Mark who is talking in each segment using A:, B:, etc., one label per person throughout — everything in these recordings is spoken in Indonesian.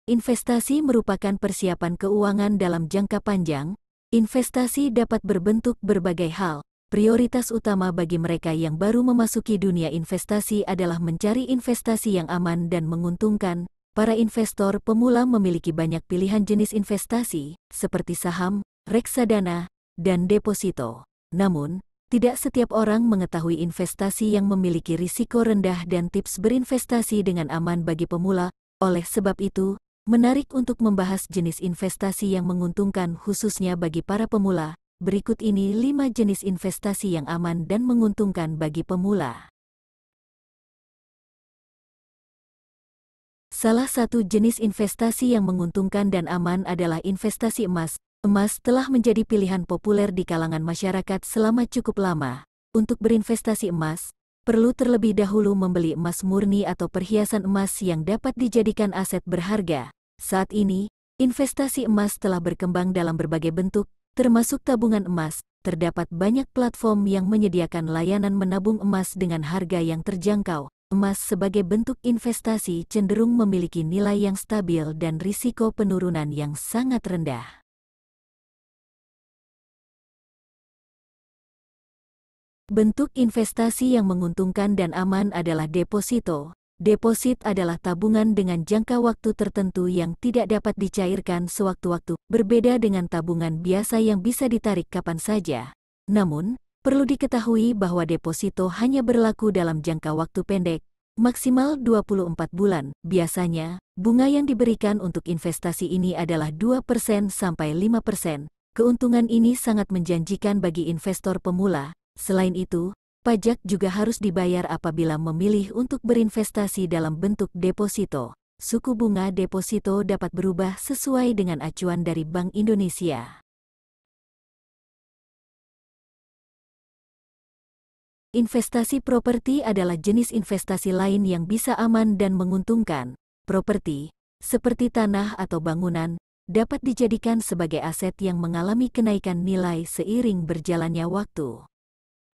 A: Investasi merupakan persiapan keuangan dalam jangka panjang. Investasi dapat berbentuk berbagai hal. Prioritas utama bagi mereka yang baru memasuki dunia investasi adalah mencari investasi yang aman dan menguntungkan. Para investor pemula memiliki banyak pilihan jenis investasi, seperti saham, reksadana, dan deposito. Namun, tidak setiap orang mengetahui investasi yang memiliki risiko rendah dan tips berinvestasi dengan aman bagi pemula. Oleh sebab itu, menarik untuk membahas jenis investasi yang menguntungkan khususnya bagi para pemula. Berikut ini 5 jenis investasi yang aman dan menguntungkan bagi pemula. Salah satu jenis investasi yang menguntungkan dan aman adalah investasi emas. Emas telah menjadi pilihan populer di kalangan masyarakat selama cukup lama. Untuk berinvestasi emas, perlu terlebih dahulu membeli emas murni atau perhiasan emas yang dapat dijadikan aset berharga. Saat ini, investasi emas telah berkembang dalam berbagai bentuk, termasuk tabungan emas. Terdapat banyak platform yang menyediakan layanan menabung emas dengan harga yang terjangkau. Emas sebagai bentuk investasi cenderung memiliki nilai yang stabil dan risiko penurunan yang sangat rendah. Bentuk investasi yang menguntungkan dan aman adalah deposito. Deposit adalah tabungan dengan jangka waktu tertentu yang tidak dapat dicairkan sewaktu-waktu, berbeda dengan tabungan biasa yang bisa ditarik kapan saja. Namun, perlu diketahui bahwa deposito hanya berlaku dalam jangka waktu pendek, maksimal 24 bulan. Biasanya, bunga yang diberikan untuk investasi ini adalah 2% sampai 5%. Keuntungan ini sangat menjanjikan bagi investor pemula. Selain itu, pajak juga harus dibayar apabila memilih untuk berinvestasi dalam bentuk deposito. Suku bunga deposito dapat berubah sesuai dengan acuan dari Bank Indonesia. Investasi properti adalah jenis investasi lain yang bisa aman dan menguntungkan. Properti, seperti tanah atau bangunan, dapat dijadikan sebagai aset yang mengalami kenaikan nilai seiring berjalannya waktu.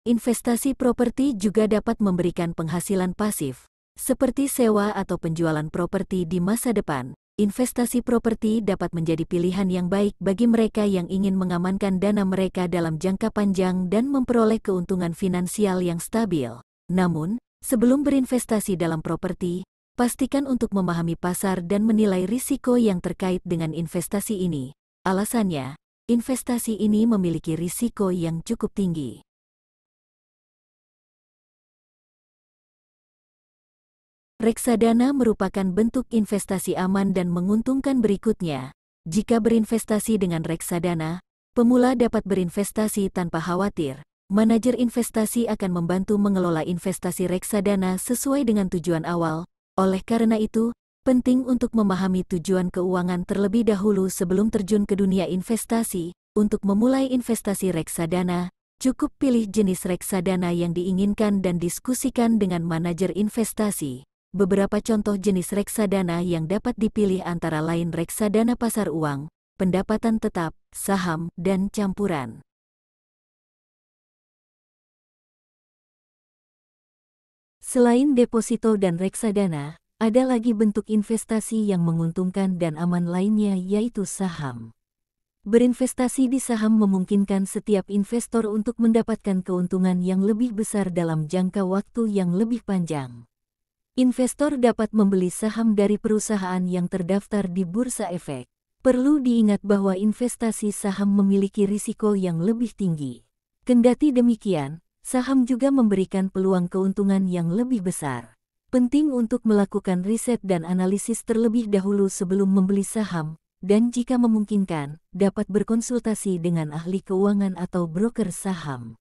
A: Investasi properti juga dapat memberikan penghasilan pasif, seperti sewa atau penjualan properti di masa depan. Investasi properti dapat menjadi pilihan yang baik bagi mereka yang ingin mengamankan dana mereka dalam jangka panjang dan memperoleh keuntungan finansial yang stabil. Namun, sebelum berinvestasi dalam properti, pastikan untuk memahami pasar dan menilai risiko yang terkait dengan investasi ini. Alasannya, investasi ini memiliki risiko yang cukup tinggi. Reksadana merupakan bentuk investasi aman dan menguntungkan berikutnya. Jika berinvestasi dengan reksadana, pemula dapat berinvestasi tanpa khawatir. Manajer investasi akan membantu mengelola investasi reksadana sesuai dengan tujuan awal. Oleh karena itu, penting untuk memahami tujuan keuangan terlebih dahulu sebelum terjun ke dunia investasi. Untuk memulai investasi reksadana, cukup pilih jenis reksadana yang diinginkan dan diskusikan dengan manajer investasi. Beberapa contoh jenis reksadana yang dapat dipilih antara lain reksadana pasar uang, pendapatan tetap, saham, dan campuran. Selain deposito dan reksadana, ada lagi bentuk investasi yang menguntungkan dan aman lainnya yaitu saham. Berinvestasi di saham memungkinkan setiap investor untuk mendapatkan keuntungan yang lebih besar dalam jangka waktu yang lebih panjang. Investor dapat membeli saham dari perusahaan yang terdaftar di Bursa Efek. Perlu diingat bahwa investasi saham memiliki risiko yang lebih tinggi. Kendati demikian, saham juga memberikan peluang keuntungan yang lebih besar. Penting untuk melakukan riset dan analisis terlebih dahulu sebelum membeli saham, dan jika memungkinkan, dapat berkonsultasi dengan ahli keuangan atau broker saham.